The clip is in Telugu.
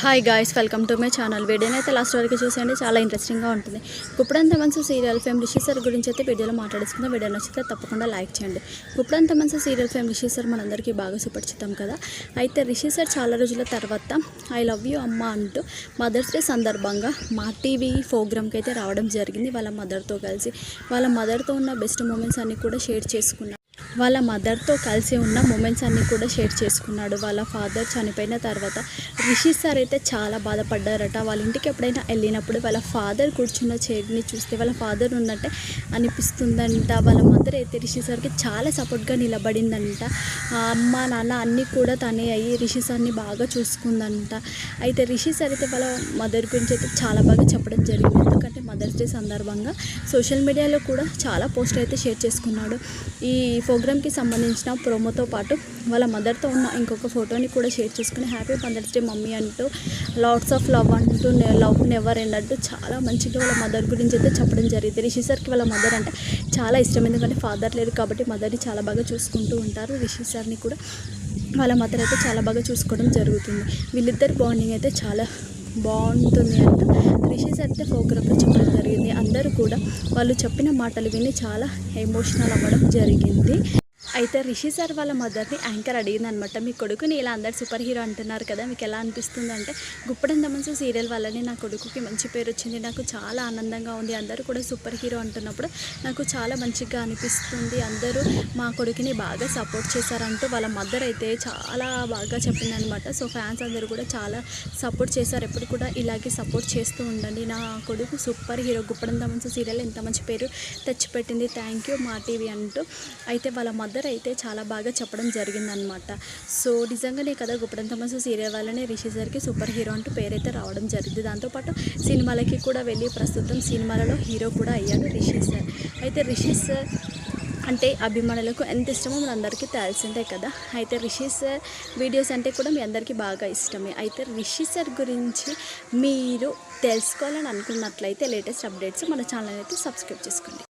Hi guys, welcome to my channel. వీడియోని అయితే లాస్ట్ వరకు చూసేయండి, చాలా ఇంట్రెస్టింగ్గా ఉంటుంది. గుప్పుడంత మనసు సీరియల్ ఫేమ్ రిషి సార్ గురించి అయితే వీడియోలో మాట్లాడుకుందాం. వీడియో నచ్చితే తప్పకుండా లైక్ చేయండి. గుప్పుడంత మనసు సీరియల్ ఫేమ్ రిషి సార్ మనందరికీ బాగా సుపరిచితం కదా. అయితే రిషి సార్ చాలా రోజుల తర్వాత ఐ లవ్ యూ అమ్మ అంటూ మదర్స్ డే సందర్భంగా మా టీవీ ప్రోగ్రామ్కి అయితే రావడం జరిగింది. వాళ్ళ మదర్తో కలిసి వాళ్ళ మదర్తో ఉన్న బెస్ట్ మూమెంట్స్ అన్నీ కూడా షేర్ చేసుకున్నాను. వాళ్ళ మదర్తో కలిసి ఉన్న మూమెంట్స్ అన్నీ కూడా షేర్ చేసుకున్నాడు. వాళ్ళ ఫాదర్ చనిపోయిన తర్వాత రిషి సార్ అయితే చాలా బాధపడ్డారట. వాళ్ళ ఇంటికి ఎప్పుడైనా వెళ్ళినప్పుడు వాళ్ళ ఫాదర్ కూర్చున్న చైర్ని చూస్తే వాళ్ళ ఫాదర్ ఉన్నట్టే అనిపిస్తుందంట. వాళ్ళ మదర్ అయితే రిషి సార్కి చాలా సపోర్ట్గా నిలబడిందంట. అమ్మ నాన్న అన్నీ కూడా తనే అయ్యి రిషి సార్ని బాగా చూసుకుందంట. అయితే రిషి సార్ అయితే వాళ్ళ మదర్ గురించి అయితే చాలా బాగా చెప్పడం జరిగింది. ఎందుకంటే మదర్స్ డే సందర్భంగా సోషల్ మీడియాలో కూడా చాలా పోస్ట్ అయితే షేర్ చేసుకున్నాడు. ఈ ప్రోగ్రామ్కి సంబంధించిన ప్రోమోతో పాటు వాళ్ళ మదర్తో ఉన్న ఇంకొక ఫోటోని కూడా షేర్ చేసుకుని హ్యాపీ మదర్స్ డే మమ్మీ అంటూ లాట్స్ ఆఫ్ లవ్ అంటూ లవ్ నెవర్ ఎండ్ అంటూ చాలా మంచిగా వాళ్ళ మదర్ గురించి అయితే చెప్పడం జరిగింది. రిషి సార్కి వాళ్ళ మదర్ అంటే చాలా ఇష్టం. ఎందుకంటే ఫాదర్ లేరు కాబట్టి మదర్ని చాలా బాగా చూసుకుంటూ ఉంటారు. రిషి సార్ని కూడా వాళ్ళ మదర్ అయితే చాలా బాగా చూసుకోవడం జరుగుతుంది. వీళ్ళిద్దరి బాండింగ్ అయితే చాలా బాగుంటుంది అంటూ రిషి సార్ అయితే ప్రోగ్రామ్లో చెప్పడం జరిగింది. అందరూ కూడా వాళ్ళు చెప్పిన మాటలు విని చాలా ఎమోషనల్ అవ్వడం జరిగింది. అయితే రిషి సార్ వాళ్ళ మదర్ని యాంకర్ అడిగిందనమాట, మీ కొడుకుని ఇలా అందరు సూపర్ హీరో అంటున్నారు కదా, మీకు ఎలా అనిపిస్తుంది అంటే, గుప్పడంత మనసు సీరియల్ వల్లనే నా కొడుకుకి మంచి పేరు వచ్చింది, నాకు చాలా ఆనందంగా ఉంది, అందరూ కూడా సూపర్ హీరో అంటున్నప్పుడు నాకు చాలా మంచిగా అనిపిస్తుంది, అందరూ మా కొడుకుని బాగా సపోర్ట్ చేశారంటూ వాళ్ళ మదర్ అయితే చాలా బాగా చెప్పిందనమాట. సో ఫ్యాన్స్ అందరూ కూడా చాలా సపోర్ట్ చేశారు. ఎప్పుడు కూడా ఇలాగే సపోర్ట్ చేస్తూ ఉండండి, నా కొడుకు సూపర్ హీరో, గుప్పడంత మనసు సీరియల్ ఎంత మంచి పేరు తెచ్చిపెట్టింది, థ్యాంక్ యూ మా టీవీ అంటూ అయితే వాళ్ళ మదర్ అయితే చాలా బాగా చెప్పడం జరిగిందనమాట. సో నిజంగానే కదా, గుప్పడంత మనసు సీరియల్ వల్లనే రిషి సార్కి సూపర్ హీరో అంటూ పేరైతే రావడం జరిగింది. దాంతోపాటు సినిమాలకి కూడా వెళ్ళి ప్రస్తుతం సినిమాలలో హీరో కూడా అయ్యాడు రిషి సార్. అయితే రిషి సార్ అంటే అభిమానులకు ఎంత ఇష్టమో మన అందరికీ తెలిసిందే కదా. అయితే రిషి సార్ వీడియోస్ అంటే కూడా మీ అందరికీ బాగా ఇష్టమే. అయితే రిషి సార్ గురించి మీరు తెలుసుకోవాలని అనుకున్నట్లయితే లేటెస్ట్ అప్డేట్స్ మన ఛానల్ అయితే సబ్స్క్రైబ్ చేసుకోండి.